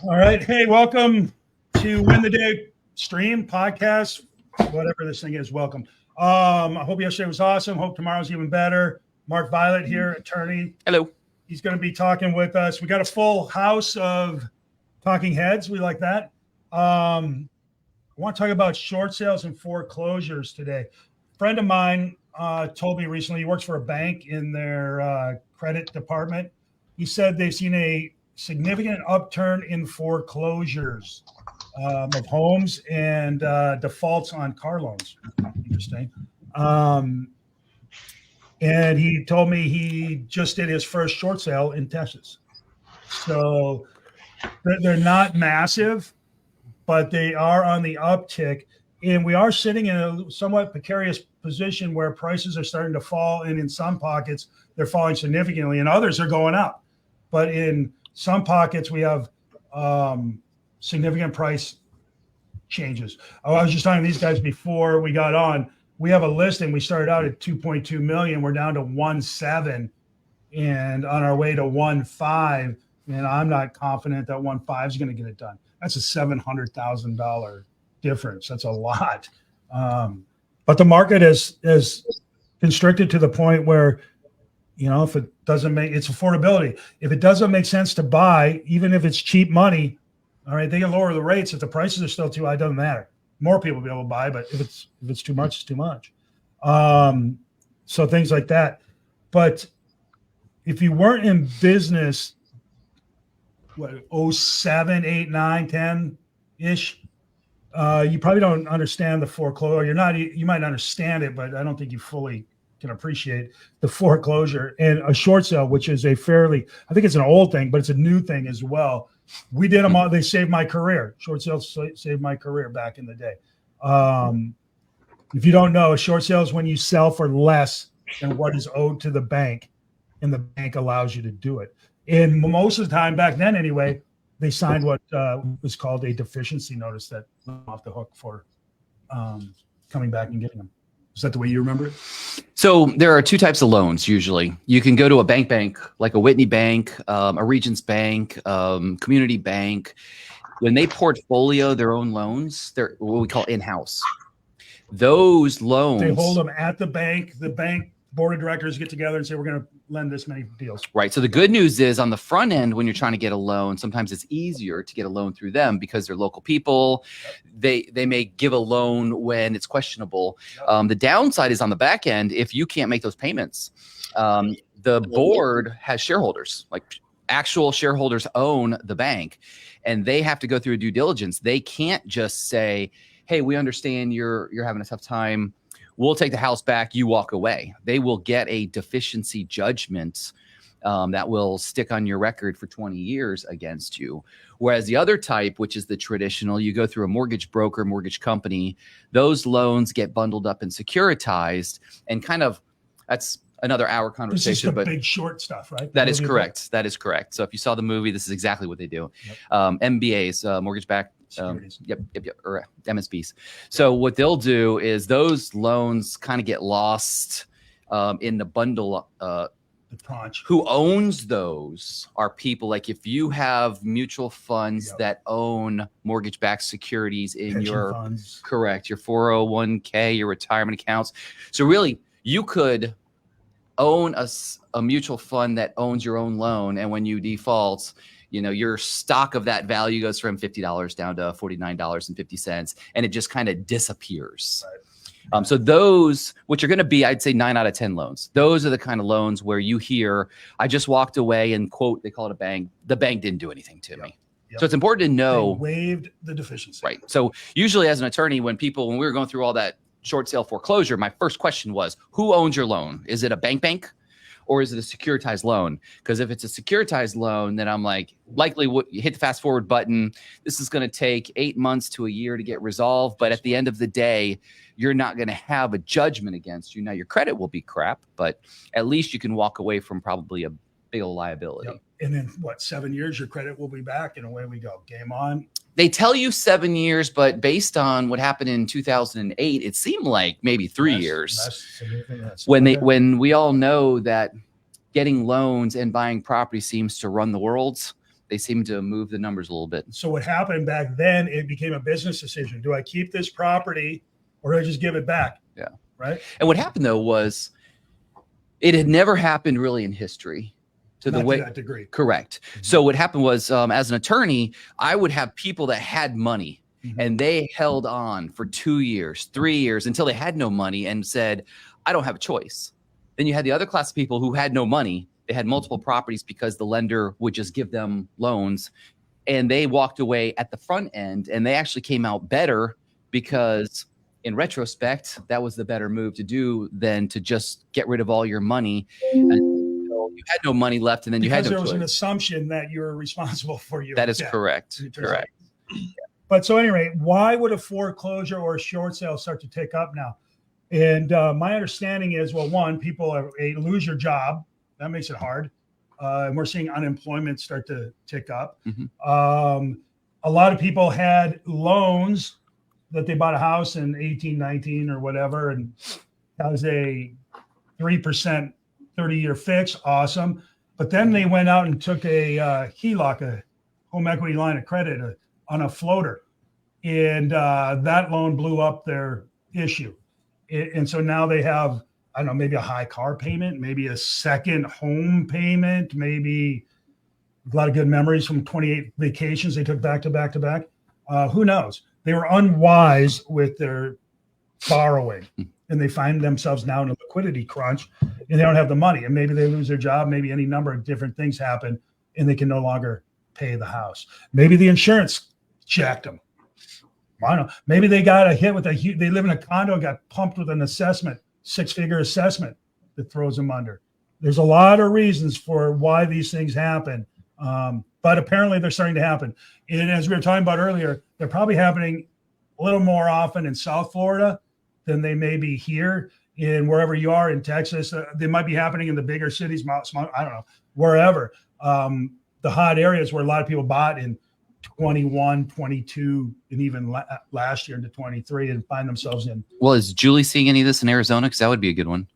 All right. Hey, welcome to Win the Day stream, podcast, whatever this thing is. Welcome. I hope yesterday was awesome. Hope tomorrow's even better. Mark Violet here, attorney. Hello. He's going to be talking with us. We got a full house of talking heads. We like that. I want to talk about short sales and foreclosures today. A friend of mine told me recently, he works for a bank in their credit department. He said they've seen a significant upturn in foreclosures of homes and defaults on car loans. Interesting. And he told me he just did his first short sale in Texas. So they're not massive, but they are on the uptick. And we are sitting in a somewhat precarious position where prices are starting to fall. And in some pockets, they're falling significantly, and others are going up. But in some pockets, we have significant price changes. I was just talking to these guys before we got on. We have a listing. We started out at 2.2 million. We're down to 1.7 and on our way to 1.5. And I'm not confident that 1.5 is going to get it done. That's a $700,000 difference. That's a lot. But the market is constricted to the point where, you know, if it doesn't make, it's affordability. If it doesn't make sense to buy, even if it's cheap money, all right, they can lower the rates. If the prices are still too high, it doesn't matter. More people will be able to buy, but if it's too much, it's too much. So things like that. But if you weren't in business, what, 07, 8, 9, 10-ish, you probably don't understand the foreclosure. You might understand it, but I don't think you fully can appreciate the foreclosure and a short sale, which is I think it's an old thing, but it's a new thing as well. We did them all. They saved my career. Short sales saved my career back in the day. If you don't know, a short sale is when you sell for less than what is owed to the bank, and the bank allows you to do it. And most of the time back then anyway, they signed what was called a deficiency notice that went off the hook for coming back and getting them. Is that the way you remember it? So there are two types of loans usually. You can go to a bank like a Whitney Bank, a Regions Bank, Community Bank. When they portfolio their own loans, they're what we call in-house. Those loans, they hold them at the bank. The bank board of directors get together and say, we're going to lend this many deals. Right. So the good news is on the front end, when you're trying to get a loan, sometimes it's easier to get a loan through them because they're local people. They may give a loan when it's questionable. The downside is on the back end, if you can't make those payments, the board has shareholders, like actual shareholders own the bank, and they have to go through a due diligence. They can't just say, hey, we understand you're having a tough time. We'll take the house back. You walk away. They will get a deficiency judgment that will stick on your record for 20 years against you. Whereas the other type, which is the traditional, you go through a mortgage broker, mortgage company, those loans get bundled up and securitized, and kind of that's another hour conversation. This is the but big short stuff, right? That is correct. That is correct. So if you saw the movie, this is exactly what they do. Yep. MBAs, mortgage-backed. Yep, or MSBs. So what they'll do is those loans kind of get lost in the bundle. The tranche. Who owns those are people like if you have mutual funds that own mortgage-backed securities in pension your funds. Correct, your 401k, your retirement accounts. So really, you could own a mutual fund that owns your own loan, and when you default, you know, your stock of that value goes from $50 down to $49.50, and it just kind of disappears. Right. So those, which are going to be, I'd say 9 out of 10 loans. Those are the kind of loans where you hear, I just walked away and quote, they call it a bang. The bank didn't do anything to me. Yep. So it's important to know. They waived the deficiency. Right. So usually as an attorney, when we were going through all that short sale foreclosure, my first question was, who owns your loan? Is it a bank? Or is it a securitized loan? Because if it's a securitized loan, then I'm like, likely you hit the fast forward button. This is going to take 8 months to a year to get resolved. But at the end of the day, you're not going to have a judgment against you. Now, your credit will be crap, but at least you can walk away from probably a big old liability. Yep. And in 7 years, your credit will be back, and away we go. Game on. They tell you 7 years, but based on what happened in 2008, it seemed like maybe 3 years. When we all know that getting loans and buying property seems to run the world, They seem to move the numbers a little bit. So what happened back then, it became a business decision. Do I keep this property or do I just give it back? Yeah. Right. And what happened though was it had never happened really in history to the way to that degree. Correct. So what happened was, as an attorney, I would have people that had money and they held on for 2 years, 3 years until they had no money and said, I don't have a choice. Then you had the other class of people who had no money. They had multiple properties because the lender would just give them loans, and they walked away at the front end, and they actually came out better because in retrospect, that was the better move to do than to just get rid of all your money. You had no money left, and then because you had no there was choice. an assumption that you're responsible for your That is debt. correct. Correct. But so anyway, why would a foreclosure or a short sale start to tick up now? And my understanding is, well, one, people lose your job. That makes it hard. And we're seeing unemployment start to tick up. A lot of people had loans that they bought a house in 18, 19 or whatever, and that was a 3% 30-year fix. Awesome. But then they went out and took a HELOC, a home equity line of credit, on a floater. And that loan blew up their issue. And so now they have, I don't know, maybe a high car payment, maybe a second home payment, maybe a lot of good memories from 28 vacations they took back to back to back. Who knows? They were unwise with their borrowing, and they find themselves now in a liquidity crunch, and they don't have the money. And maybe they lose their job. Maybe any number of different things happen, and they can no longer pay the house. Maybe the insurance jacked them. I don't know. Maybe they got a hit with they live in a condo, got pumped with an assessment, 6-figure assessment that throws them under. There's a lot of reasons for why these things happen. But apparently they're starting to happen. And as we were talking about earlier, they're probably happening a little more often in South Florida than they may be here in wherever you are in Texas. They might be happening in the bigger cities, I don't know, wherever. The hot areas where a lot of people bought in 21, 22, and even last year into 23 and find themselves in. Well, is Julie seeing any of this in Arizona? Because that would be a good one.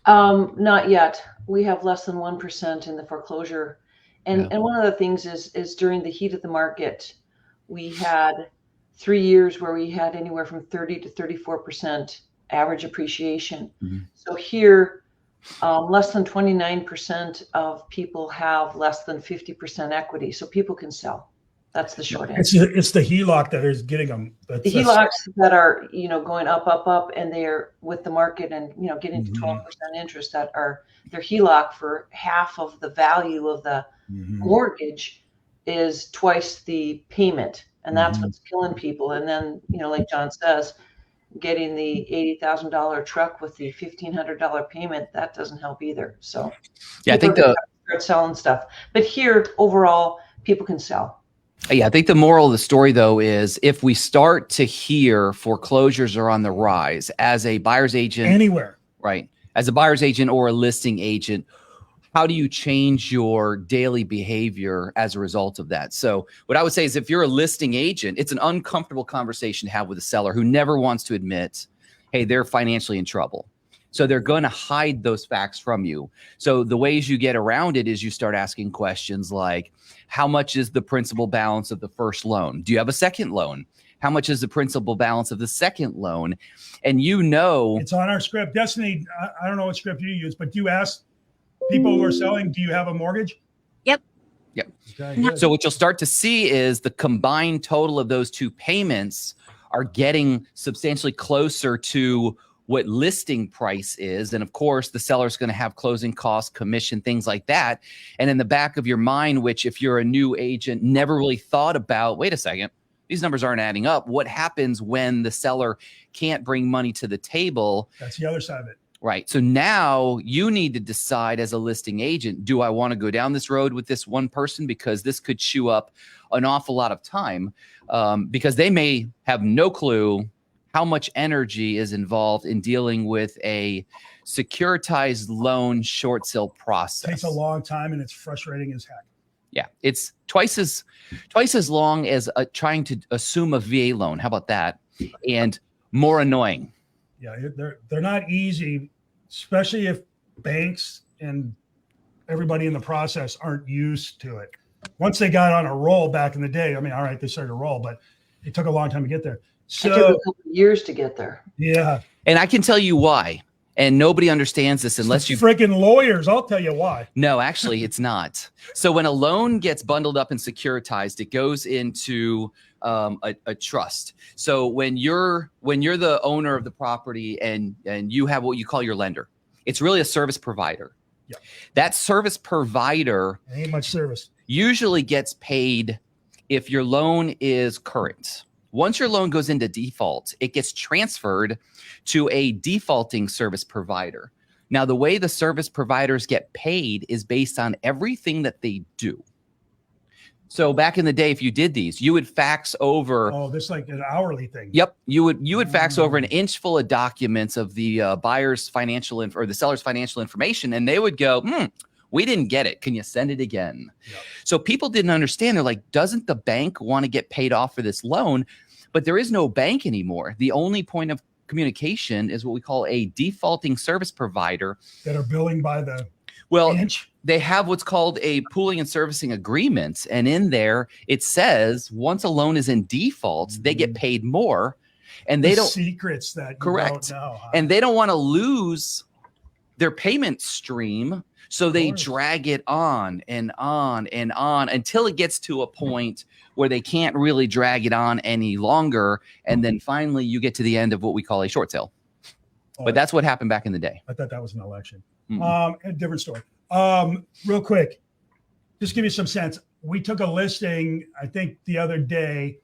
Not yet. We have less than 1% in the foreclosure. And one of the things is during the heat of the market, we had 3 years where we had anywhere from 30 to 34% average appreciation. So here, less than 29% of people have less than 50% equity. So people can sell. That's the short answer. It's the HELOC that is getting them. The HELOCs that are, going up, and they're with the market and, getting to 12% interest that are their HELOC for half of the value of the mortgage is twice the payment. And that's what's killing people. And then, like John says, getting the $80,000 truck with the $1,500 payment, that doesn't help either. So yeah, I think start selling stuff. But here, overall, people can sell. Yeah, I think the moral of the story, though, is if we start to hear foreclosures are on the rise as a buyer's agent anywhere, right? As a buyer's agent or a listing agent, how do you change your daily behavior as a result of that? So what I would say is if you're a listing agent, it's an uncomfortable conversation to have with a seller who never wants to admit, hey, they're financially in trouble. So they're going to hide those facts from you. So the ways you get around it is you start asking questions like, how much is the principal balance of the first loan? Do you have a second loan? How much is the principal balance of the second loan? And it's on our script. Destiny, I don't know what script you use, but you ask people who are selling, do you have a mortgage? Yep. Okay, so what you'll start to see is the combined total of those two payments are getting substantially closer to what listing price is. And of course, the seller's going to have closing costs, commission, things like that. And in the back of your mind, which if you're a new agent, never really thought about, wait a second, these numbers aren't adding up. What happens when the seller can't bring money to the table? That's the other side of it. Right. So now you need to decide as a listing agent, do I want to go down this road with this one person? Because this could chew up an awful lot of time because they may have no clue how much energy is involved in dealing with a securitized loan short sale process. It takes a long time and it's frustrating as heck. Yeah, it's twice as long as trying to assume a VA loan. How about that? And more annoying. Yeah, they're not easy, especially if banks and everybody in the process aren't used to it. Once they got on a roll back in the day, I mean, all right, they started to roll, but it took a long time to get there. So it took a couple of years to get there. Yeah. And I can tell you why. And nobody understands this unless you freaking lawyers. I'll tell you why. No, actually, it's not. So when a loan gets bundled up and securitized, it goes into a trust. So when you're the owner of the property and you have what you call your lender, it's really a service provider. Yep. That service provider ain't much service. Usually gets paid if your loan is current. Once your loan goes into default, it gets transferred to a defaulting service provider. Now, the way the service providers get paid is based on everything that they do. So back in the day, if you did these, you would fax over. Oh, this is like an hourly thing. Yep, you would fax over an inch full of documents of the buyer's financial or the seller's financial information, and they would go, we didn't get it. Can you send it again? Yep. So people didn't understand. They're like, doesn't the bank want to get paid off for this loan? But there is no bank anymore. The only point of communication is what we call a defaulting service provider that are billing by the inch. They have what's called a pooling and servicing agreement. And in there, it says once a loan is in default, they get paid more. And they don't secrets that you correct. Don't know, huh? And they don't want to lose their payment stream. So they drag it on and on and on until it gets to a point where they can't really drag it on any longer. And then finally you get to the end of what we call a short sale. But that's what happened back in the day. I thought that was an election. A different story. Real quick, just give you some sense. We took a listing, I think the other day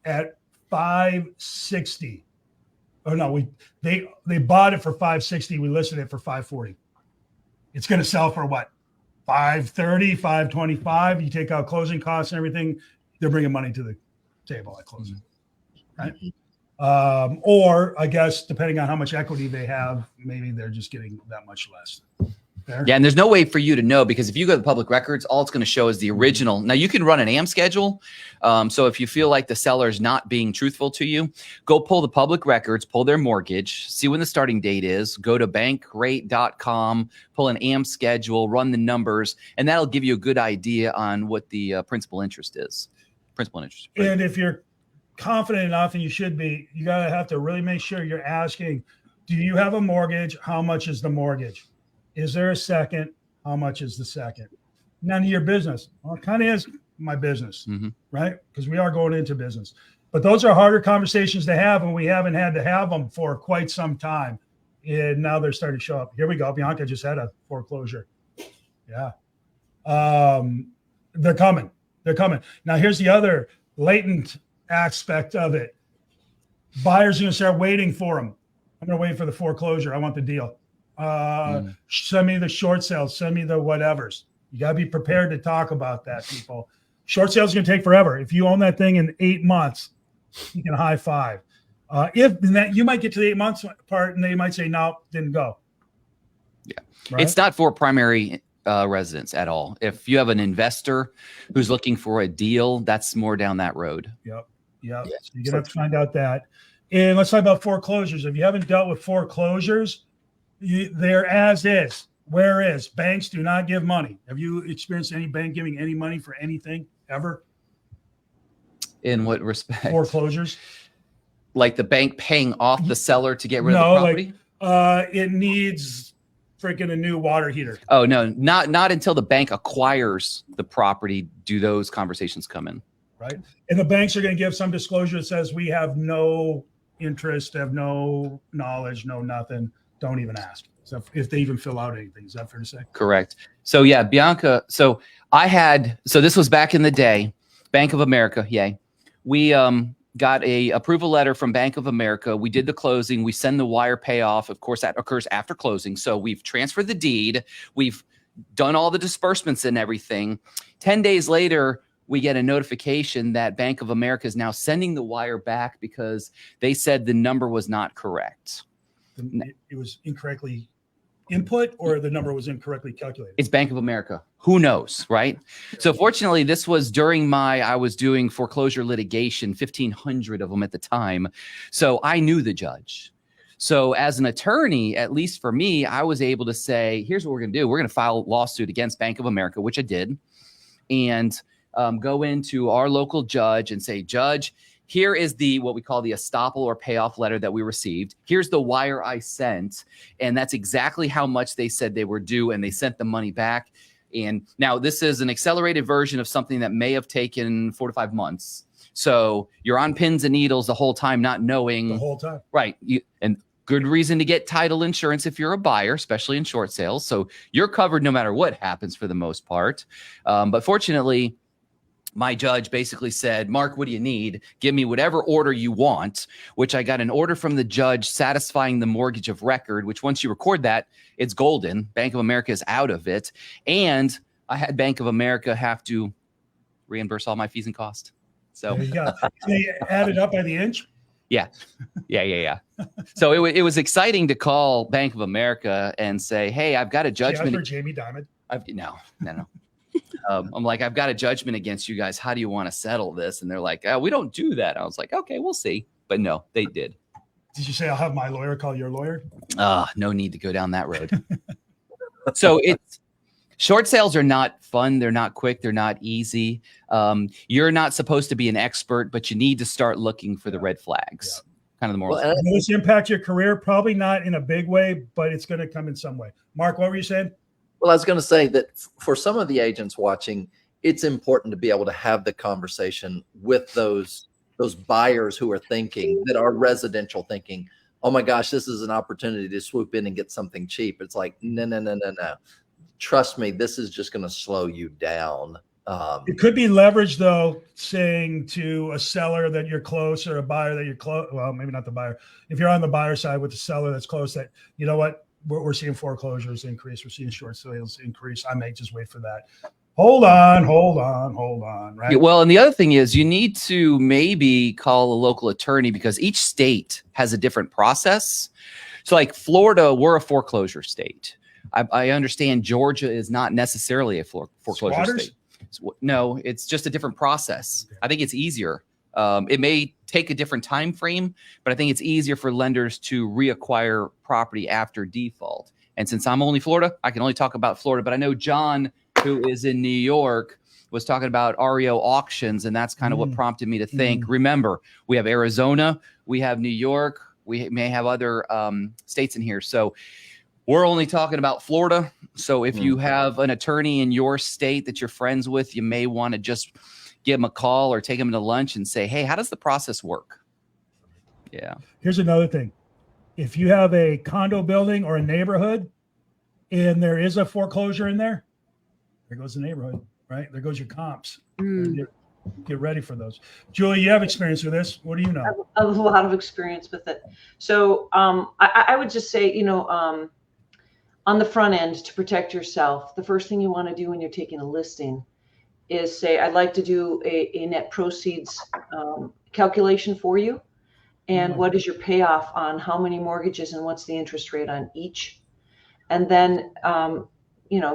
at 560. Oh no, they bought it for 560. We listed it for 540. It's going to sell for what? 530, 525. You take out closing costs and everything, they're bringing money to the table at closing. Right? Or I guess depending on how much equity they have, maybe they're just getting that much less. Fair? Yeah, and there's no way for you to know because if you go to the public records, all it's going to show is the original. Now you can run an AM schedule. So if you feel like the seller is not being truthful to you, go pull the public records, pull their mortgage, see when the starting date is, go to bankrate.com, pull an AM schedule, run the numbers, and that'll give you a good idea on what the principal interest is. Right? And if you're confident enough, and you should be, you gotta have to really make sure you're asking, do you have a mortgage? How much is the mortgage? Is there a second? How much is the second? None of your business. Well, it kind of is my business, right? Because we are going into business. But those are harder conversations to have, and we haven't had to have them for quite some time. And now they're starting to show up. Here we go. Bianca just had a foreclosure. Yeah. They're coming. They're coming. Now, here's the other latent aspect of it. Buyers are going to start waiting for them. I'm going to wait for the foreclosure. I want the deal. Send me the short sales. Send me the whatevers. You got to be prepared to talk about that, people. Short sales are going to take forever. If you own that thing in 8 months, you can high five. If that, you might get to the 8 months part and they might say, no, didn't go. Yeah. Right? It's not for primary residents at all. If you have an investor who's looking for a deal, that's more down that road. Yep. So you're going to have to find out that. And let's talk about foreclosures. If you haven't dealt with foreclosures, they're as is. Where is? Banks do not give money. Have you experienced any bank giving any money for anything ever? In what respect? Foreclosures. Like the bank paying off the seller to get rid of the property? It needs freaking a new water heater. Oh, no, not until the bank acquires the property do those conversations come in. Right. And the banks are going to give some disclosure that says we have no interest, have no knowledge, no nothing. Don't even ask. So if they even fill out anything, is that fair to say? Correct. So yeah, Bianca. So this was back in the day, Bank of America. Yay. We got a approval letter from Bank of America. We did the closing. We send the wire payoff. Of course, that occurs after closing. So we've transferred the deed. We've done all the disbursements and everything. 10 days later, we get a notification that Bank of America is now sending the wire back because they said the number was not correct. It was incorrectly input or the number was incorrectly calculated? It's Bank of America. Who knows, right? So fortunately, this was during I was doing foreclosure litigation, 1,500 of them at the time. So I knew the judge. So as an attorney, at least for me, I was able to say, here's what we're going to do. We're going to file a lawsuit against Bank of America, which I did, and go into our local judge and say, Judge, here is what we call the estoppel or payoff letter that we received. Here's the wire I sent. And that's exactly how much they said they were due. And they sent the money back. And now this is an accelerated version of something that may have taken 4 to 5 months. So you're on pins and needles the whole time, not knowing. The whole time. Right. And good reason to get title insurance if you're a buyer, especially in short sales. So you're covered no matter what happens for the most part. But fortunately, my judge basically said, Mark, what do you need? Give me whatever order you want, which I got an order from the judge satisfying the mortgage of record, which once you record that, it's golden. Bank of America is out of it. And I had Bank of America have to reimburse all my fees and costs. So there you go. They added up by the inch? Yeah. So it was exciting to call Bank of America and say, hey, I've got a judgment. For Jamie Dimon? No. I'm like, I've got a judgment against you guys. How do you want to settle this? And they're like, we don't do that. I was like, okay, we'll see. But no, they did. Did you say I'll have my lawyer call your lawyer? No need to go down that road. So short sales are not fun. They're not quick. They're not easy. You're not supposed to be an expert, but you need to start looking for the red flags. Kind of the moral. Will this impact your career? Probably not in a big way, but it's going to come in some way. Mark, what were you saying? Well, I was going to say that for some of the agents watching, it's important to be able to have the conversation with those buyers who are thinking, that are residential thinking, oh my gosh, this is an opportunity to swoop in and get something cheap. It's like, no. Trust me, this is just going to slow you down. It could be leverage, though, saying to a seller that you're close or a buyer that you're close. Well, maybe not the buyer. If you're on the buyer side with the seller that's close, that, you know what, we're seeing foreclosures increase. We're seeing short sales increase. I may just wait for that. Hold on. Right. Yeah, well, and the other thing is you need to maybe call a local attorney because each state has a different process. So like Florida, we're a foreclosure state. I understand Georgia is not necessarily a foreclosure Squatters? state. No, it's just a different process. Okay. I think it's easier. It may take a different time frame, but I think it's easier for lenders to reacquire property after default. And since I'm only Florida, I can only talk about Florida. But I know John, who is in New York, was talking about REO auctions, and that's kind of what prompted me to think. Remember, we have Arizona, we have New York, we may have other states in here. So we're only talking about Florida. So if you have an attorney in your state that you're friends with, you may want to just give them a call or take them to lunch and say, hey, how does the process work? Yeah. Here's another thing. If you have a condo building or a neighborhood and there is a foreclosure in there goes the neighborhood, right? There goes your comps. Get ready for those. Julie, you have experience with this. What do you know? I have a lot of experience with it. So I would just say, on the front end, to protect yourself, the first thing you want to do when you're taking a listing is say, I'd like to do a net proceeds calculation for you. And what is your payoff on how many mortgages and what's the interest rate on each? And then,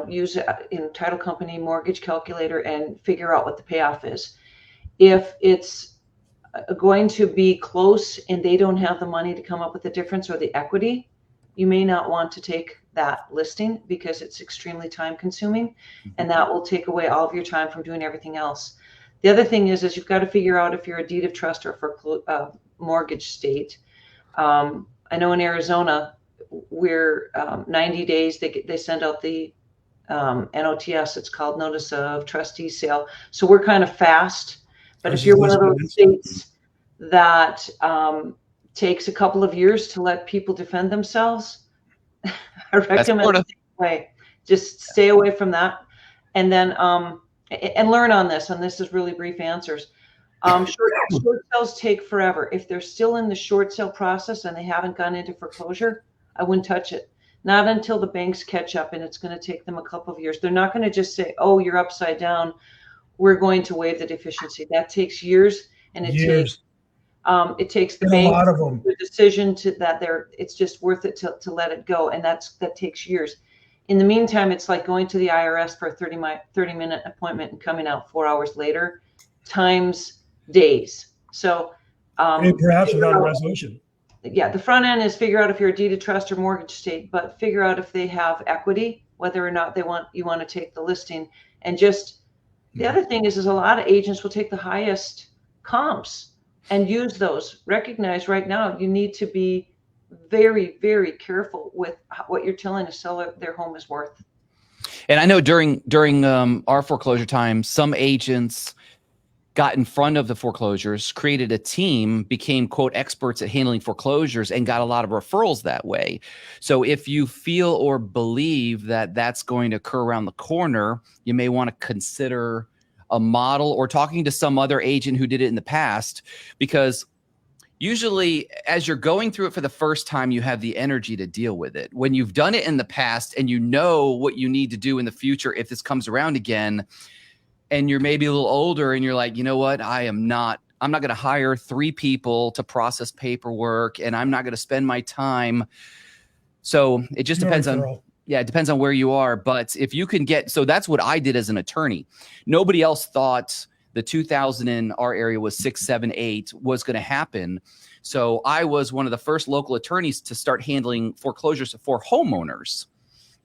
use a title company mortgage calculator and figure out what the payoff is. If it's going to be close and they don't have the money to come up with the difference or the equity, you may not want to take that listing because it's extremely time consuming, and that will take away all of your time from doing everything else. The other thing is you've got to figure out if you're a deed of trust or for mortgage state. I know in Arizona, we're 90 days, they send out the NOTS, it's called Notice of Trustee Sale. So we're kind of fast, but if you're one of those states that takes a couple of years to let people defend themselves, I recommend just stay away from that. And then, and learn on this, and this is really brief answers. Short sales take forever. If they're still in the short sale process and they haven't gone into foreclosure, I wouldn't touch it. Not until the banks catch up, and it's going to take them a couple of years. They're not going to just say, oh, you're upside down, we're going to waive the deficiency. That takes years, and it takes the bank the decision to that it's just worth it to let it go, and that takes years. In the meantime, it's like going to the IRS for a 30-minute appointment and coming out 4 hours later, times days. So and perhaps without a resolution. yeah, the front end is figure out if you're a deed of trust or mortgage state, but figure out if they have equity, whether or not you want to take the listing. And just the other thing is a lot of agents will take the highest comps and use those. Recognize right now you need to be very, very careful with what you're telling a seller their home is worth. And I know during our foreclosure time, some agents got in front of the foreclosures, created a team, became quote experts at handling foreclosures, and got a lot of referrals that way. So if you feel or believe that that's going to occur around the corner, you may want to consider a model or talking to some other agent who did it in the past, because usually as you're going through it for the first time, you have the energy to deal with it. When you've done it in the past and you know what you need to do in the future if this comes around again, and you're maybe a little older and you're like, you know what, I'm not going to hire 3 people to process paperwork, and I'm not going to spend my time. So it just depends on, it depends on where you are. But if you can so that's what I did as an attorney. Nobody else thought the 2000 in our area was 6, 7, 8 was going to happen. So I was one of the first local attorneys to start handling foreclosures for homeowners.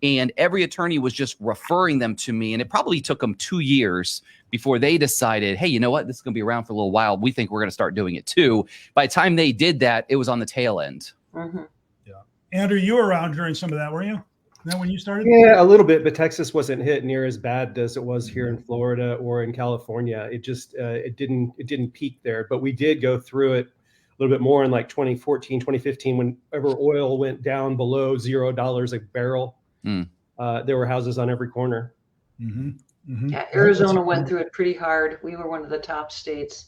And every attorney was just referring them to me. And it probably took them 2 years before they decided, hey, you know what? This is going to be around for a little while. We think we're going to start doing it too. By the time they did that, it was on the tail end. Mm-hmm. Yeah. Andrew, you were around during some of that, were you? Isn't that when you started? Yeah, a little bit, but Texas wasn't hit near as bad as it was here in Florida or in California. It just, it didn't peak there, but we did go through it a little bit more in like 2014, 2015, whenever oil went down below $0 a barrel. There were houses on every corner. Mm-hmm. Mm-hmm. Yeah, Arizona went through it pretty hard. We were one of the top states.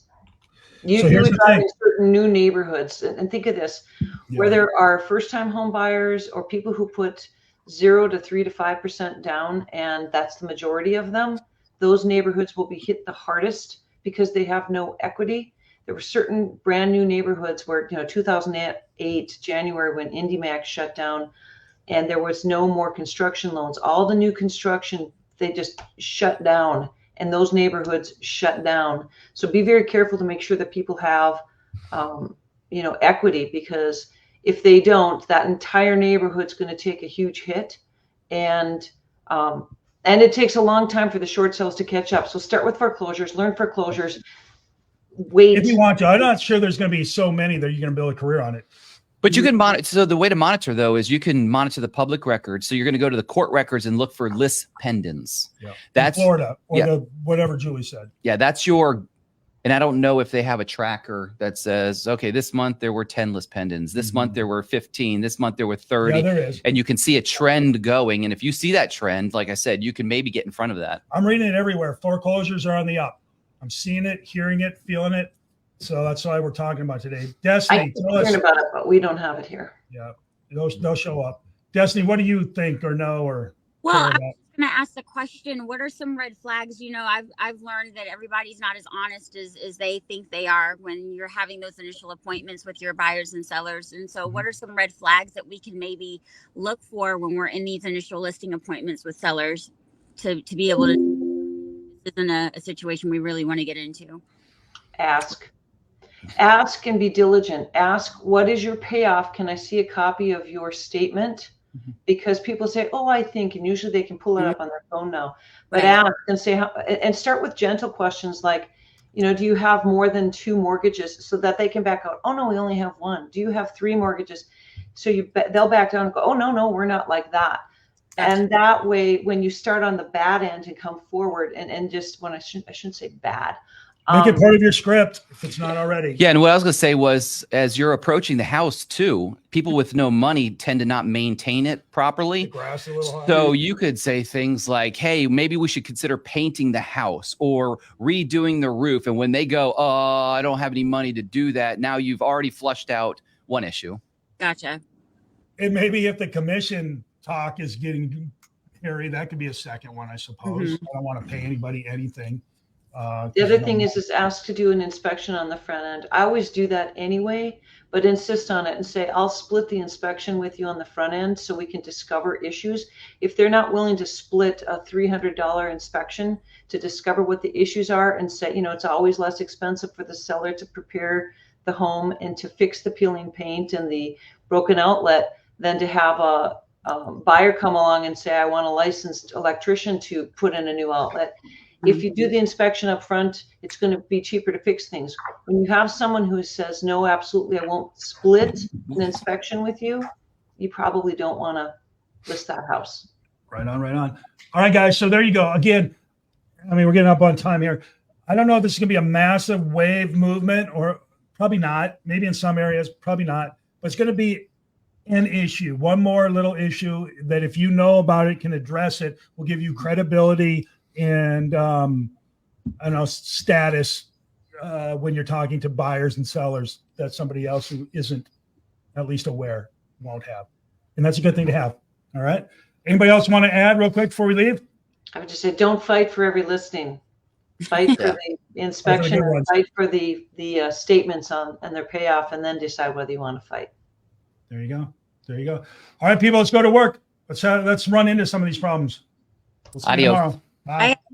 You So do here's it the in thing. certain new neighborhoods, and think of this: where there are first-time home buyers or people who put 0 to 3 to 5% down, and that's the majority of them. Those neighborhoods will be hit the hardest because they have no equity. There were certain brand new neighborhoods where 2008 January when IndyMac shut down. And there was no more construction loans. All the new construction, they just shut down, and those neighborhoods shut down. So be very careful to make sure that people have, equity, because if they don't, that entire neighborhood's going to take a huge hit, and it takes a long time for the short sales to catch up. So start with foreclosures, learn foreclosures, wait. If you want to, I'm not sure there's going to be so many that you're going to build a career on it. But you can monitor. So the way to monitor, though, is you can monitor the public records. So you're going to go to the court records and look for lis pendens. Yeah. That's in Florida, or whatever Julie said. Yeah, that's your. And I don't know if they have a tracker that says, okay, this month there were 10 lis pendens. This month there were 15. This month there were 30. Yeah, there is. And you can see a trend going. And if you see that trend, like I said, you can maybe get in front of that. I'm reading it everywhere. Foreclosures are on the up. I'm seeing it, hearing it, feeling it. So that's why we're talking about today. Destiny, I'm hearing about it, but we don't have it here. Yeah, they'll show up. Destiny, what do you think or know or? Well, I was going to ask the question: what are some red flags? I've learned that everybody's not as honest as they think they are when you're having those initial appointments with your buyers and sellers. And so, what are some red flags that we can maybe look for when we're in these initial listing appointments with sellers to be able to? This isn't a situation we really want to get into. Ask and be diligent. Ask, what is your payoff? Can I see a copy of your statement? Because people say, oh, I think, and usually they can pull it up on their phone now. But ask and say, and start with gentle questions like, do you have more than 2 mortgages, so that they can back out? Oh, no, we only have 1. Do you have 3 mortgages? So they'll back down and go, oh, no, we're not like that. And that way, when you start on the bad end and come forward and just when I shouldn't say bad. Make it part of your script if it's not already. Yeah, and what I was going to say was, as you're approaching the house too, people with no money tend to not maintain it properly. The grass a little high. So you could say things like, hey, maybe we should consider painting the house or redoing the roof. And when they go, oh, I don't have any money to do that, now you've already flushed out one issue. Gotcha. And maybe if the commission talk is getting hairy, that could be a second one, I suppose. I don't want to pay anybody anything. The other thing is ask to do an inspection on the front end. I always do that anyway, but insist on it and say, I'll split the inspection with you on the front end so we can discover issues. If they're not willing to split a $300 inspection to discover what the issues are and say, it's always less expensive for the seller to prepare the home and to fix the peeling paint and the broken outlet than to have a buyer come along and say, I want a licensed electrician to put in a new outlet. If you do the inspection up front, it's going to be cheaper to fix things. When you have someone who says, no, absolutely, I won't split an inspection with you, you probably don't want to list that house. Right on, right on. All right, guys. So there you go. Again, I mean, we're getting up on time here. I don't know if this is going to be a massive wave movement, or probably not. Maybe in some areas, probably not. But it's going to be an issue. One more little issue that if you know about it, can address it, will give you credibility and I don't know, status when you're talking to buyers and sellers that somebody else who isn't at least aware won't have. And that's a good thing to have. All right. Anybody else want to add real quick before we leave? I would just say, don't fight for every listing. Fight for the inspection, and fight for the statements on and their payoff, and then decide whether you want to fight. There you go. There you go. All right, people, let's go to work. Let's run into some of these problems. We'll see you Adios. tomorrow. Bye. Bye.